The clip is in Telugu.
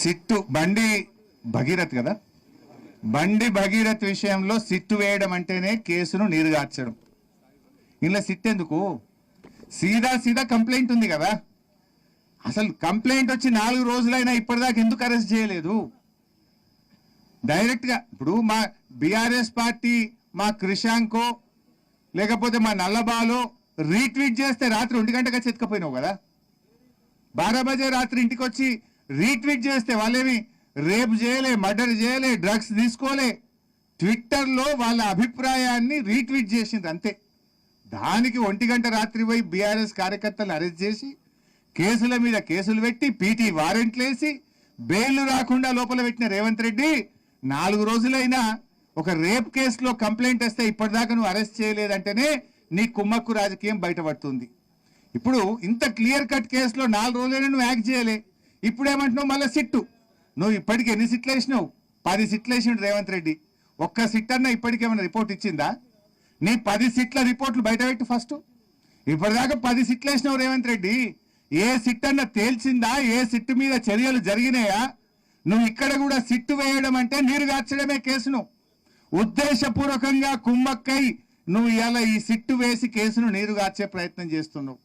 సిట్టు బండి భగీరథ్ కదా, బండి భగీరథ్ విషయంలో సిట్టు వేయడం అంటేనే కేసును నీరుగార్చడం. ఇలా సిట్ ఎందుకు? సీదా సీదా కంప్లైంట్ ఉంది కదా. అసలు కంప్లైంట్ వచ్చి 4 రోజులైనా ఇప్పటిదాకా ఎందుకు అరెస్ట్ చేయలేదు? డైరెక్ట్గా ఇప్పుడు మా బీఆర్ఎస్ పార్టీ మా క్రిషాంకో లేకపోతే మా నల్లబాలో రీట్వీట్ చేస్తే రాత్రి 1 గంటగా చెతకపోయినావు కదా. 12 బజే రాత్రి ఇంటికి వచ్చి రీట్వీట్ చేస్తే వాళ్ళేమి రేప్ చేయలే, మర్డర్ చేయలే, డ్రగ్స్ తీసుకోలే. ట్విట్టర్లో వాళ్ళ అభిప్రాయాన్ని రీట్వీట్ చేసింది అంతే. దానికి 1 గంట రాత్రి పోయి బీఆర్ఎస్ కార్యకర్తలను అరెస్ట్ చేసి కేసుల మీద కేసులు పెట్టి పీటీ వారెంట్లు వేసి బెయిల్ రాకుండా లోపల పెట్టిన రేవంత్ రెడ్డి 4 రోజులైనా ఒక రేప్ కేసులో కంప్లైంట్ వస్తే ఇప్పటిదాకా నువ్వు అరెస్ట్ చేయలేదంటేనే నీ కుమ్మక్కు రాజకీయం బయటపడుతుంది. ఇప్పుడు ఇంత క్లియర్ కట్ కేసులో 4 రోజులైనా నువ్వు యాక్ట్ చేయలే. ఇప్పుడు ఏమంటున్నావు మళ్ళీ సిట్టు? నువ్వు ఇప్పటికి ఎన్ని సిట్లు వేసినావు? 10 సిట్లు వేసిండు రేవంత్ రెడ్డి. ఒక్క సిట్ అన్న ఇప్పటికేమైనా రిపోర్ట్ ఇచ్చిందా? నీ 10 సిట్ల రిపోర్ట్లు బయట పెట్టు ఫస్ట్. ఇప్పటిదాకా 10 సిట్లు వేసినావు రేవంత్ రెడ్డి. ఏ సిట్ అన్న తేల్చిందా? ఏ సిట్టు మీద చర్యలు జరిగినాయా? నువ్వు ఇక్కడ కూడా సిట్టు వేయడం అంటే నీరుగార్చడమే కేసును. ఉద్దేశపూర్వకంగా కుమ్మక్కై నువ్వు ఇలా ఈ సిట్టు వేసి కేసును నీరుగార్చే ప్రయత్నం చేస్తున్నావు.